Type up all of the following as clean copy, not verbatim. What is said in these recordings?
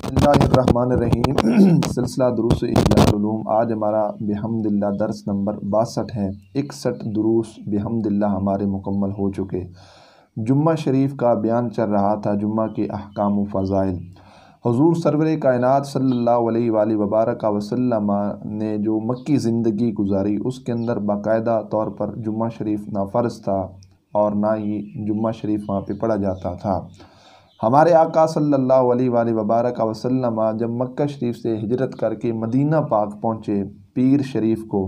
بسم اللہ الرحمن الرحیم سلسلہ دروس احیاء العلوم۔ آج ہمارا بحمداللہ درس نمبر 62 ہے۔ 61 دروس بحمداللہ ہمارے مکمل ہو چکے۔ جمعہ شریف کا بیان چل رہا تھا، جمعہ کے احکام و فضائل۔ حضور سرور کائنات صلی اللہ علیہ وآلہ وبارک وسلم نے جو مکی زندگی گزاری، اس کے اندر باقاعدہ طور پر جمعہ شریف نہ فرض تھا اور نہ ہی جمعہ شریف وہاں پہ پڑھا جاتا تھا۔ ہمارے آقا صلی اللہ علیہ وآلہ وبارک وسلم جب مکہ شریف سے ہجرت کر کے مدینہ پاک پہنچے، پیر شریف کو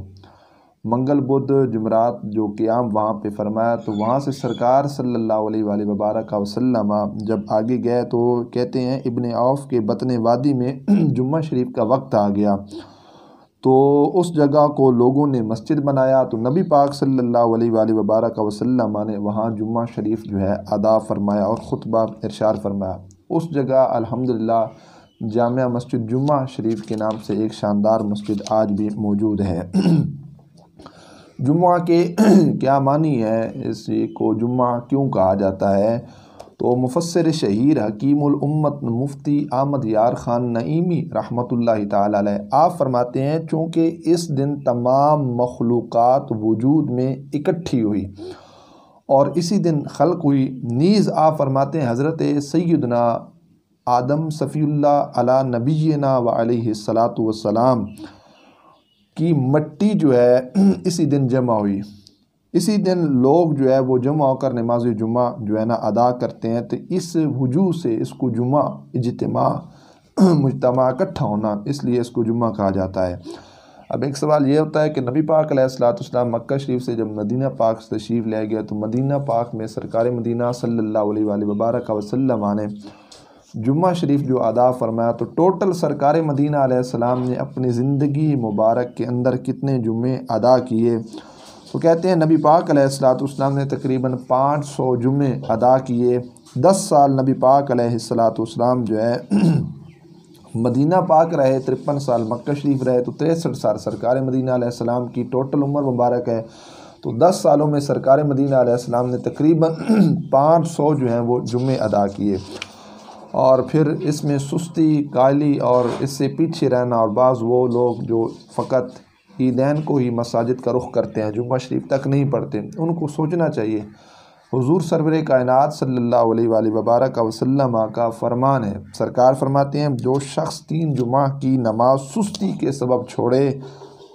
منگل بدھ جمعرات جو قیام وہاں پہ فرمایا، تو وہاں سے سرکار صلی اللہ علیہ وآلہ وبارک وسلم جب آگے گئے تو کہتے ہیں ابن عوف کے بطن وادی میں جمعہ شریف کا وقت آ گیا، تو اس جگہ کو لوگوں نے مسجد بنایا، تو نبی پاک صلی اللہ علیہ وآلہ وبارک وسلم نے وہاں جمعہ شریف جو ہے ادا فرمایا اور خطبہ ارشاد فرمایا۔ اس جگہ الحمدللہ جامع مسجد جمعہ شریف کے نام سے ایک شاندار مسجد آج بھی موجود ہے۔ جمعہ کے کیا معنی ہے، اس کو جمعہ کیوں کہا جاتا ہے؟ تو مفسر شہیر حکیم الامت مفتی احمد یار خان نعیمی رحمۃ اللہ تعالی علیہ آپ فرماتے ہیں، چونکہ اس دن تمام مخلوقات وجود میں اکٹھی ہوئی اور اسی دن خلق ہوئی، نیز آپ فرماتے ہیں حضرت سیدنا آدم صفی اللہ علی نبینا و علیہ الصلاۃ والسلام کی مٹی جو ہے اسی دن جمع ہوئی۔ اسی دن لوگ جو ہے وہ جمع ہو کر نماز جمعہ جو ہے نا ادا کرتے ہیں، تو اس وجوہ سے اس کو جمعہ مجتمع اکٹھا ہونا، اس لیے اس کو جمعہ کہا جاتا ہے۔ اب ایک سوال یہ ہوتا ہے کہ نبی پاک علیہ الصلوۃ والسلام مکہ شریف سے جب مدینہ پاک سے تشریف لے گیا، تو مدینہ پاک میں سرکار مدینہ صلی اللہ علیہ وآلہ وبارک وسلم نے جمعہ شریف جو ادا فرمایا، تو ٹوٹل سرکار مدینہ علیہ السلام نے اپنی زندگی مبارک کے اندر کتنے جمعے ادا کیے؟ تو کہتے ہیں نبی پاک علیہ الصلوۃ والسلام نے تقریباً 500 جمعے ادا کیے۔ 10 سال نبی پاک علیہ الصلوۃ والسلام جو ہے مدینہ پاک رہے، 53 سال مکہ شریف رہے، تو 63 سال سرکار مدینہ علیہ السلام کی ٹوٹل عمر مبارک ہے۔ تو 10 سالوں میں سرکار مدینہ علیہ السلام نے تقریباً 500 جو ہیں وہ جمعے ادا کیے، اور پھر اس میں سستی، کاہلی اور اس سے پیچھے رہنا، اور بعض وہ لوگ جو فقط عیدین کو ہی مساجد کا رخ کرتے ہیں، جمعہ شریف تک نہیں پڑھتے، ان کو سوچنا چاہیے۔ حضور سرور کائنات صلی اللہ علیہ وآلہ وبارک وسلم کا فرمان ہے، سرکار فرماتے ہیں جو شخص 3 جمعہ کی نماز سستی کے سبب چھوڑے،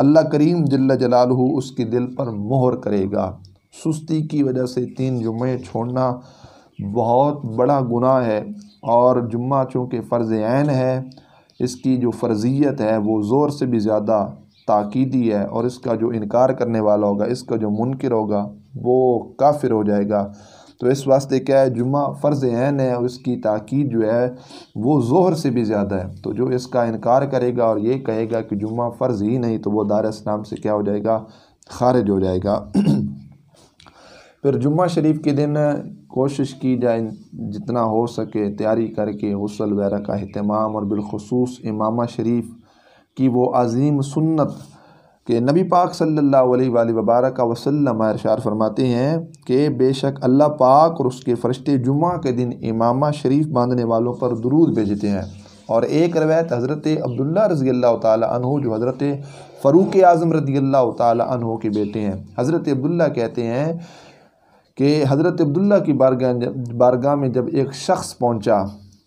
اللہ کریم جل جلالہ اس کے دل پر مہر کرے گا۔ سستی کی وجہ سے 3 جمعے چھوڑنا بہت بڑا گناہ ہے، اور جمعہ چونکہ فرض عین ہے، اس کی جو فرضیت ہے وہ زور سے بھی زیادہ تاکیدی ہے، اور اس کا جو انکار کرنے والا ہوگا، اس کا جو منکر ہوگا وہ کافر ہو جائے گا۔ تو اس واسطے کیا ہے، جمعہ فرض عین ہے اور اس کی تاکید جو ہے وہ ظہر سے بھی زیادہ ہے۔ تو جو اس کا انکار کرے گا اور یہ کہے گا کہ جمعہ فرض ہی نہیں، تو وہ دار اسلام سے کیا ہو جائے گا، خارج ہو جائے گا۔ پھر جمعہ شریف کے دن کوشش کی جائے جتنا ہو سکے تیاری کر کے غسل وغیرہ کا اہتمام، اور بالخصوص امامہ شریف کی وہ عظیم سنت کہ نبی پاک صلی اللہ علیہ وآلہ وبارک وسلم ارشاد فرماتے ہیں کہ بے شک اللہ پاک اور اس کے فرشتے جمعہ کے دن امامہ شریف باندھنے والوں پر درود بھیجتے ہیں۔ اور ایک روایت حضرت عبداللہ رضی اللہ تعالی عنہ جو حضرت فاروق اعظم رضی اللہ تعالی عنہ کے بیٹے ہیں، حضرت عبداللہ کہتے ہیں کہ حضرت عبداللہ کی بارگاہ میں جب ایک شخص پہنچا،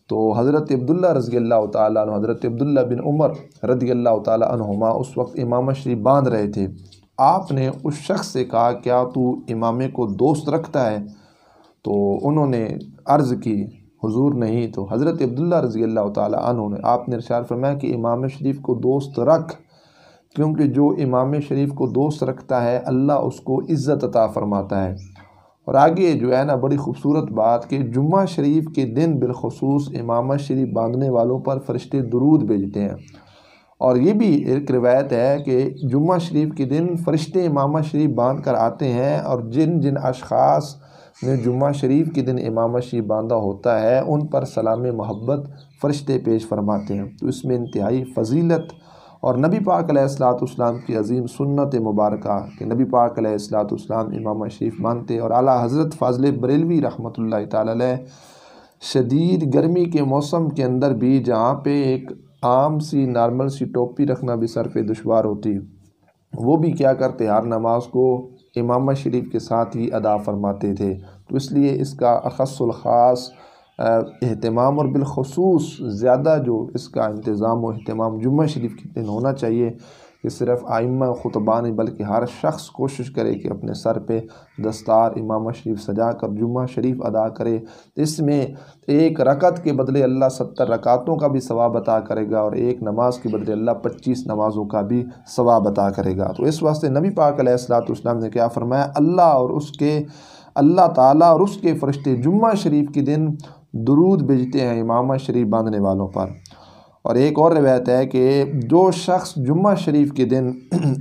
تو حضرت عبداللہ رضی اللہ تعالیٰ عنہ، حضرت عبداللہ بن عمر رضی اللہ تعالیٰ عنہما اس وقت امامہ شریف باندھ رہے تھے۔ آپ نے اس شخص سے کہا کیا تو امامے کو دوست رکھتا ہے؟ تو انہوں نے عرض کی حضور نہیں۔ تو حضرت عبداللہ رضی اللہ تعالیٰ عنہ نے آپ نے ارشاد فرمایا کہ امام شریف کو دوست رکھ، کیونکہ جو امام شریف کو دوست رکھتا ہے اللہ اس کو عزت عطا فرماتا ہے۔ اور آگے جو ہے نا بڑی خوبصورت بات کہ جمعہ شریف کے دن بالخصوص امامہ شریف باندھنے والوں پر فرشتے درود بھیجتے ہیں، اور یہ بھی ایک روایت ہے کہ جمعہ شریف کے دن فرشتے امامہ شریف باندھ کر آتے ہیں، اور جن جن اشخاص نے جمعہ شریف کے دن امامہ شریف باندھا ہوتا ہے ان پر سلام محبت فرشتے پیش فرماتے ہیں۔ تو اس میں انتہائی فضیلت اور نبی پاک علیہ الصلوۃ والسلام کی عظیم سنت مبارکہ کہ نبی پاک علیہ الصلوۃ والسلام امامہ شریف مانتے، اور اعلیٰ حضرت فاضل بریلوی رحمۃ اللہ تعالی علیہ شدید گرمی کے موسم کے اندر بھی جہاں پہ ایک عام سی نارمل سی ٹوپی رکھنا بھی سر پہ دشوار ہوتی، وہ بھی کیا کرتے، ہر نماز کو امامہ شریف کے ساتھ ہی ادا فرماتے تھے۔ تو اس لیے اس کا اخص الخاص اہتمام، اور بالخصوص زیادہ جو اس کا انتظام و اہتمام جمعہ شریف کے دن ہونا چاہیے، کہ صرف ائمہ خطبہ نہیں بلکہ ہر شخص کوشش کرے کہ اپنے سر پہ دستار امامہ شریف سجا کر جمعہ شریف ادا کرے۔ اس میں ایک رکعت کے بدلے اللہ 70 رکعتوں کا بھی ثواب عطا کرے گا، اور ایک نماز کے بدلے اللہ 25 نمازوں کا بھی ثواب عطا کرے گا۔ تو اس واسطے نبی پاک علیہ الصلوۃ والسلام نے کیا فرمایا، اللہ تعالیٰ اور اس کے فرشتے جمعہ شریف کے دن درود بھیجتے ہیں امامہ شریف باندھنے والوں پر۔ اور ایک اور روایت ہے کہ جو شخص جمعہ شریف کے دن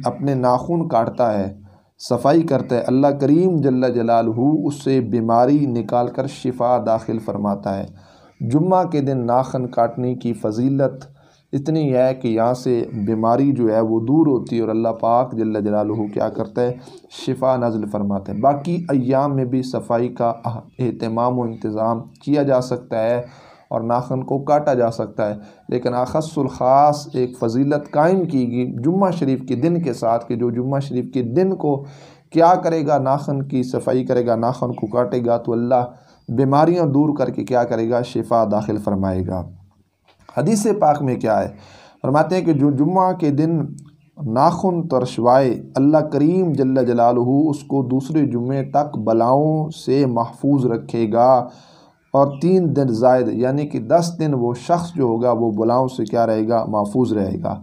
اپنے ناخن کاٹتا ہے، صفائی کرتا ہے، اللہ کریم جل جلالہ اس سے بیماری نکال کر شفا داخل فرماتا ہے۔ جمعہ کے دن ناخن کاٹنے کی فضیلت اتنی ہے کہ یہاں سے بیماری جو ہے وہ دور ہوتی ہے، اور اللہ پاک جل جلالہ کیا کرتا ہے، شفا نازل فرماتے ہیں۔ باقی ایام میں بھی صفائی کا اہتمام و انتظام کیا جا سکتا ہے اور ناخن کو کاٹا جا سکتا ہے، لیکن اخص الخاص ایک فضیلت قائم کی گئی جمعہ شریف کے دن کے ساتھ، کہ جو جمعہ شریف کے دن کو کیا کرے گا، ناخن کی صفائی کرے گا، ناخن کو کاٹے گا، تو اللہ بیماریاں دور کر کے کیا کرے گا، شفا داخل فرمائے گا۔ حدیث پاک میں کیا ہے، فرماتے ہیں کہ جو جمعہ کے دن ناخن ترشوائے، اللہ کریم جل جلالہ اس کو دوسرے جمعے تک بلاؤں سے محفوظ رکھے گا، اور 3 دن زائد یعنی کہ 10 دن وہ شخص جو ہوگا وہ بلاؤں سے کیا رہے گا، محفوظ رہے گا۔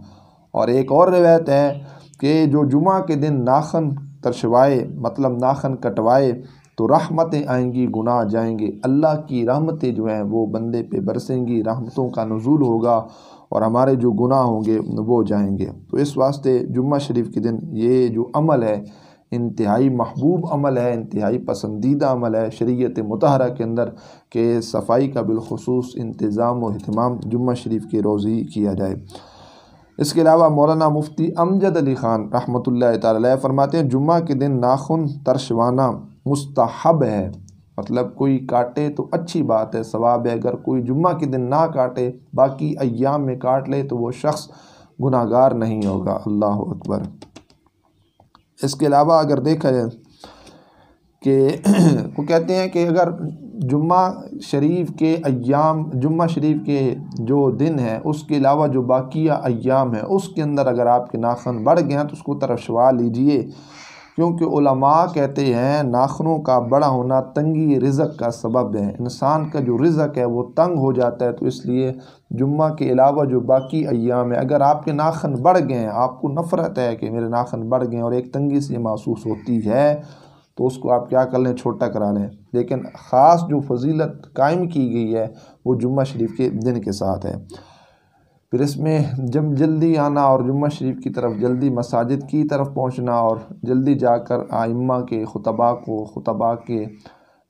اور ایک اور روایت ہے کہ جو جمعہ کے دن ناخن ترشوائے مطلب ناخن کٹوائے تو رحمتیں آئیں گی، گناہ جائیں گے، اللہ کی رحمتیں جو ہیں وہ بندے پہ برسیں گی، رحمتوں کا نزول ہوگا، اور ہمارے جو گناہ ہوں گے وہ جائیں گے۔ تو اس واسطے جمعہ شریف کے دن یہ جو عمل ہے انتہائی محبوب عمل ہے، انتہائی پسندیدہ عمل ہے شریعت مطہرہ کے اندر، کہ صفائی کا بالخصوص انتظام و اہتمام جمعہ شریف کے روز ہی کیا جائے۔ اس کے علاوہ مولانا مفتی امجد علی خان رحمۃ اللہ تعالی علیہ فرماتے ہیں جمعہ کے دن ناخن ترشوانا مستحب ہے، مطلب کوئی کاٹے تو اچھی بات ہے، ثواب ہے۔ اگر کوئی جمعہ کے دن نہ کاٹے، باقی ایام میں کاٹ لے تو وہ شخص گناہ گار نہیں ہوگا۔ اللہ اکبر۔ اس کے علاوہ اگر دیکھا جائے کہ وہ کہتے ہیں کہ اگر جمعہ شریف کے جو دن ہے اس کے علاوہ جو باقیہ ایام ہیں اس کے اندر اگر آپ کے ناخن بڑھ گئے ہیں تو اس کو ترشوا لیجئے، کیونکہ علماء کہتے ہیں ناخنوں کا بڑا ہونا تنگی رزق کا سبب ہے، انسان کا جو رزق ہے وہ تنگ ہو جاتا ہے۔ تو اس لیے جمعہ کے علاوہ جو باقی ایام ہے اگر آپ کے ناخن بڑھ گئے ہیں، آپ کو نفرت ہے کہ میرے ناخن بڑھ گئے ہیں اور ایک تنگی سی محسوس ہوتی ہے، تو اس کو آپ کیا کر لیں، چھوٹا کرا لیں۔ لیکن خاص جو فضیلت قائم کی گئی ہے وہ جمعہ شریف کے دن کے ساتھ ہے۔ پھر اس میں جلدی آنا اور جمعہ شریف کی طرف جلدی مساجد کی طرف پہنچنا، اور جلدی جا کر ائمہ کے خطباء کے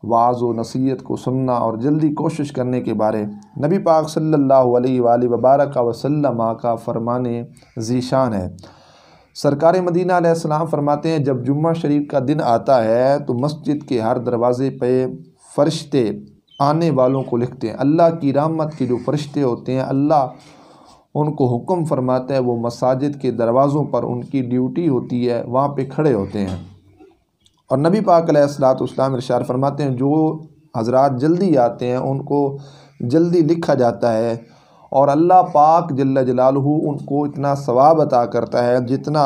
وعظ و نصیحت کو سننا، اور جلدی کوشش کرنے کے بارے نبی پاک صلی اللہ علیہ وآلہ وبارک وسلم کا فرمان ذیشان ہے۔ سرکار مدینہ علیہ السلام فرماتے ہیں جب جمعہ شریف کا دن آتا ہے تو مسجد کے ہر دروازے پہ فرشتے آنے والوں کو لکھتے ہیں۔ اللہ کی رحمت کے جو فرشتے ہوتے ہیں، اللہ ان کو حکم فرماتا ہے، وہ مساجد کے دروازوں پر ان کی ڈیوٹی ہوتی ہے، وہاں پہ کھڑے ہوتے ہیں۔ اور نبی پاک علیہ الصلوۃ والسلام ارشاد فرماتے ہیں جو حضرات جلدی آتے ہیں ان کو جلدی لکھا جاتا ہے، اور اللہ پاک جل جلالہ ان کو اتنا ثواب عطا کرتا ہے جتنا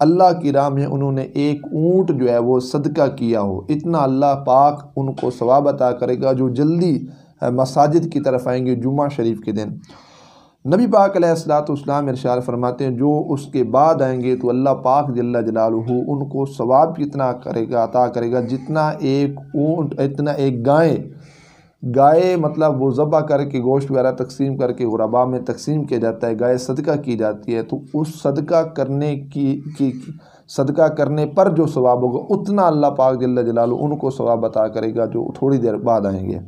اللہ کی راہ میں انہوں نے ایک اونٹ جو ہے وہ صدقہ کیا ہو، اتنا اللہ پاک ان کو ثواب عطا کرے گا جو جلدی مساجد کی طرف آئیں گے جمعہ شریف کے دن۔ نبی پاک علیہ الصلوۃ والسلام ارشاد فرماتے ہیں جو اس کے بعد آئیں گے تو اللہ پاک جل جلالہ ان کو ثواب کتنا کرے گا، عطا کرے گا جتنا ایک اونٹ، اتنا ایک گائے مطلب وہ ذبح کر کے گوشت وغیرہ تقسیم کر کے غرباء میں تقسیم کیا جاتا ہے، گائے صدقہ کی جاتی ہے، تو اس صدقہ کرنے پر جو ثواب ہوگا اتنا اللہ پاک جل جلالہ ان کو ثواب عطا کرے گا جو تھوڑی دیر بعد آئیں گے۔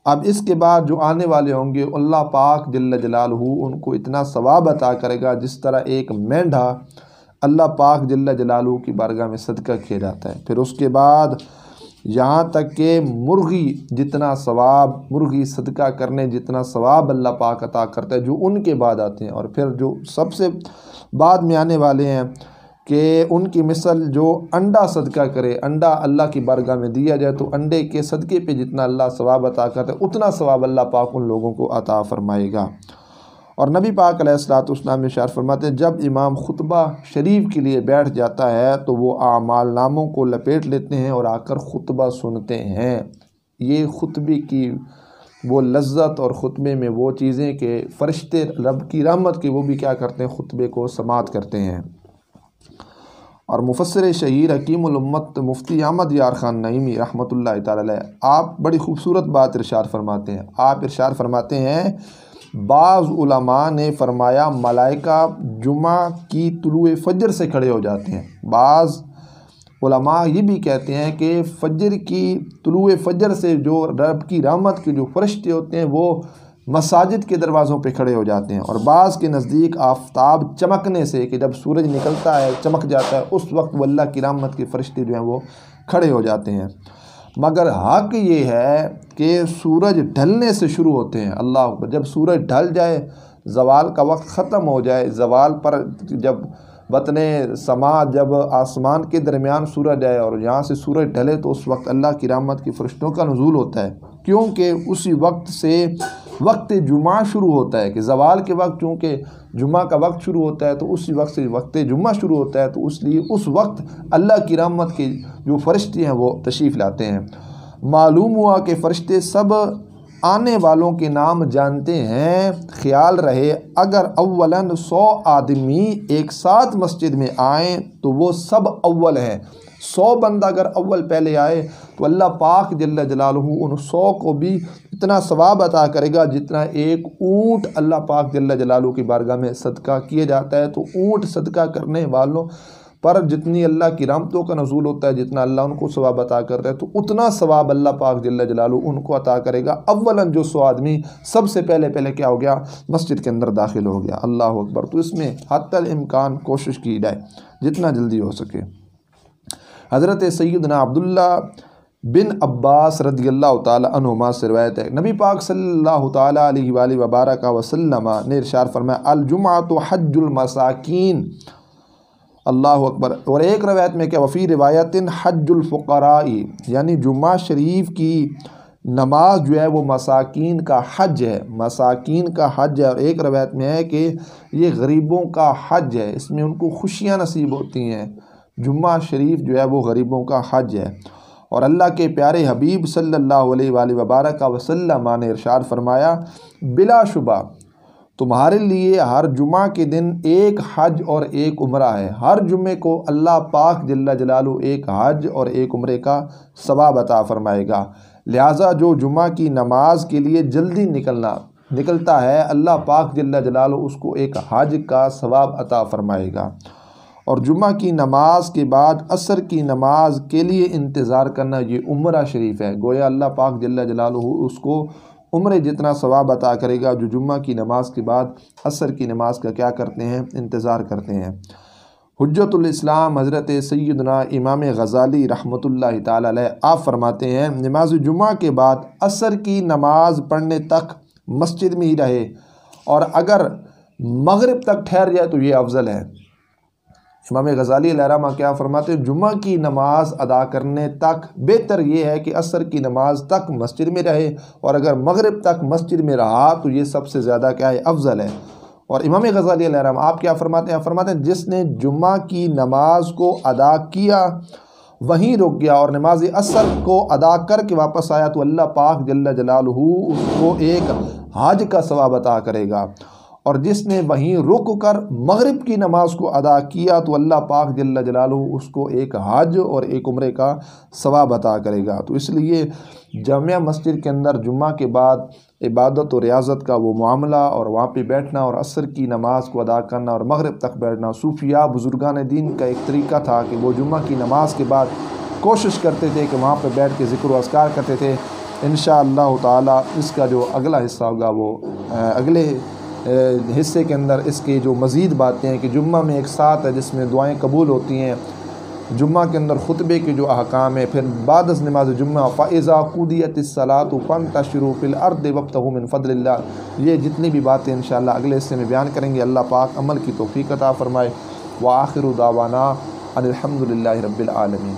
اب اس کے بعد جو آنے والے ہوں گے اللہ پاک جل جلالہ ان کو اتنا ثواب عطا کرے گا جس طرح ایک مینڈھا اللہ پاک جل جلالہ کی بارگاہ میں صدقہ کیا جاتا ہے۔ پھر اس کے بعد یہاں تک کہ مرغی جتنا ثواب، مرغی صدقہ کرنے جتنا ثواب اللہ پاک عطا کرتا ہے جو ان کے بعد آتے ہیں، اور پھر جو سب سے بعد میں آنے والے ہیں کہ ان کی مثل جو انڈا صدقہ کرے، انڈا اللہ کی بارگاہ میں دیا جائے تو انڈے کے صدقے پہ جتنا اللہ ثواب عطا کرتا ہے اتنا ثواب اللہ پاک ان لوگوں کو عطا فرمائے گا۔ اور نبی پاک علیہ الصلوۃ والسلام نے ارشاد فرماتے ہیں جب امام خطبہ شریف کے لیے بیٹھ جاتا ہے تو وہ اعمال ناموں کو لپیٹ لیتے ہیں اور آ کر خطبہ سنتے ہیں۔ یہ خطبے کی وہ لذت اور خطبے میں وہ چیزیں کہ فرشتے رب کی رحمت کے وہ بھی کیا کرتے ہیں، خطبے کو سماعت کرتے ہیں۔ اور مفسر شہیر حکیم الامت مفتی احمد یار خان نعیمی رحمۃ اللہ تعالی علیہ آپ بڑی خوبصورت بات ارشاد فرماتے ہیں۔ آپ ارشاد فرماتے ہیں بعض علماء نے فرمایا ملائکہ جمعہ کی طلوع فجر سے کھڑے ہو جاتے ہیں۔ بعض علماء یہ بھی کہتے ہیں کہ فجر کی طلوع فجر سے جو رب کی رحمت کے جو فرشتے ہوتے ہیں وہ مساجد کے دروازوں پہ کھڑے ہو جاتے ہیں، اور بعض کے نزدیک آفتاب چمکنے سے کہ جب سورج نکلتا ہے چمک جاتا ہے اس وقت وہ اللہ کی رحمت کے فرشتے جو ہیں وہ کھڑے ہو جاتے ہیں۔ مگر حق یہ ہے کہ سورج ڈھلنے سے شروع ہوتے ہیں۔ اللہ اکبر، جب سورج ڈھل جائے، زوال کا وقت ختم ہو جائے، زوال پر جب بطن سما جب آسمان کے درمیان سورج آئے اور یہاں سے سورج ڈھلے تو اس وقت اللہ کی رحمت کے فرشتوں کا نزول ہوتا ہے، کیونکہ اسی وقت سے وقت جمعہ شروع ہوتا ہے کہ زوال کے وقت چونکہ جمعہ کا وقت شروع ہوتا ہے تو اسی وقت سے وقت جمعہ شروع ہوتا ہے، تو اس لیے اس وقت اللہ کی رحمت کے جو فرشتے ہیں وہ تشریف لاتے ہیں۔ معلوم ہوا کہ فرشتے سب آنے والوں کے نام جانتے ہیں۔ خیال رہے اگر اولاً 100 آدمی ایک ساتھ مسجد میں آئیں تو وہ سب اول ہیں۔ 100 بندہ اگر اول پہلے آئے تو اللہ پاک جل جلالہ ان 100 کو بھی اتنا ثواب عطا کرے گا جتنا ایک اونٹ اللہ پاک جل جلالہ کی بارگاہ میں صدقہ کیا جاتا ہے۔ تو اونٹ صدقہ کرنے والوں پر جتنی اللہ کی رحمتوں کا نزول ہوتا ہے، جتنا اللہ ان کو ثواب عطا کرتا ہے، تو اتنا ثواب اللہ پاک جل جلالہ ان کو عطا کرے گا۔ اولاً جو 100 آدمی سب سے پہلے کیا ہو گیا، مسجد کے اندر داخل ہو گیا۔ اللہ اکبر۔ تو اس میں حتی الامکان کوشش کی جائے جتنا جلدی ہو سکے۔ حضرت سیدنا عبداللہ بن عباس رضی اللہ تعالی عنہما سے روایت ہے، نبی پاک صلی اللہ تعالی علیہ وآلہ وبارک وسلم نے ارشاد فرمایا الجمعۃ حج المساکین۔ اللہ اکبر۔ اور ایک روایت میں کہ وفی روایت حج الفقراء، یعنی جمعہ شریف کی نماز جو ہے وہ مساکین کا حج ہے، مساکین کا حج ہے۔ اور ایک روایت میں ہے کہ یہ غریبوں کا حج ہے، اس میں ان کو خوشیاں نصیب ہوتی ہیں۔ جمعہ شریف جو ہے وہ غریبوں کا حج ہے۔ اور اللہ کے پیارے حبیب صلی اللہ علیہ وآلہ وبارک وسلم نے ارشاد فرمایا بلا شبہ تمہارے لیے ہر جمعہ کے دن ایک حج اور ایک عمرہ ہے۔ ہر جمعے کو اللہ پاک جل جلالہ ایک حج اور ایک عمرے کا ثواب عطا فرمائے گا، لہٰذا جو جمعہ کی نماز کے لیے جلدی نکلتا ہے اللہ پاک جل جلالہ اس کو ایک حج کا ثواب عطا فرمائے گا۔ اور جمعہ کی نماز کے بعد عصر کی نماز کے لیے انتظار کرنا یہ عمرہ شریف ہے، گویا اللہ پاک جل جلالہ اس کو عمرے جتنا ثواب عطا کرے گا جو جمعہ کی نماز کے بعد عصر کی نماز کا کیا کرتے ہیں، انتظار کرتے ہیں۔ حجت الاسلام حضرت سیدنا امام غزالی رحمۃ اللہ تعالی علیہ آپ فرماتے ہیں نماز جمعہ کے بعد عصر کی نماز پڑھنے تک مسجد میں ہی رہے، اور اگر مغرب تک ٹھہر جائے تو یہ افضل ہے۔ امام غزالی علیہ رحمہ کیا فرماتے ہیں، جمعہ کی نماز ادا کرنے تک بہتر یہ ہے کہ عصر کی نماز تک مسجد میں رہے، اور اگر مغرب تک مسجد میں رہا تو یہ سب سے زیادہ کیا ہے، افضل ہے۔ اور امام غزالی علیہ رحمہ آپ کیا فرماتے ہیں، فرماتے ہیں جس نے جمعہ کی نماز کو ادا کیا وہیں رک گیا اور نماز عصر کو ادا کر کے واپس آیا تو اللہ پاک جل جلالہ اس کو ایک حج کا ثواب عطا کرے گا، اور جس نے وہیں رک کر مغرب کی نماز کو ادا کیا تو اللہ پاک جل جلالہ اس کو ایک حج اور ایک عمرے کا ثواب عطا کرے گا۔ تو اس لیے جامعہ مسجد کے اندر جمعہ کے بعد عبادت و ریاضت کا وہ معاملہ اور وہاں پہ بیٹھنا اور عصر کی نماز کو ادا کرنا اور مغرب تک بیٹھنا، صوفیاء بزرگان دین کا ایک طریقہ تھا کہ وہ جمعہ کی نماز کے بعد کوشش کرتے تھے کہ وہاں پہ بیٹھ کے ذکر و اذکار کرتے تھے۔ انشاءاللہ تعالی اس کا جو اگلا حصہ ہوگا وہ اگلے حصے کے اندر اس کی جو مزید باتیں ہیں کہ جمعہ میں ایک ساتھ ہے جس میں دعائیں قبول ہوتی ہیں، جمعہ کے اندر خطبے کے جو احکام ہے، پھر بعد از نماز جمعہ فَإِذَا قُضِيَتِ الصَّلَاةُ فَانتَشِرُوا فِي الْأَرْضِ وَابْتَغُوا مِن فَضْلِ اللَّهِ۔ یہ جتنی بھی باتیں انشاءاللہ اگلے حصے میں بیان کریں گے، اللہ پاک عمل کی توفیق عطا فرمائے۔ وآخر دعوانا ان الحمد للہ رب العالمین۔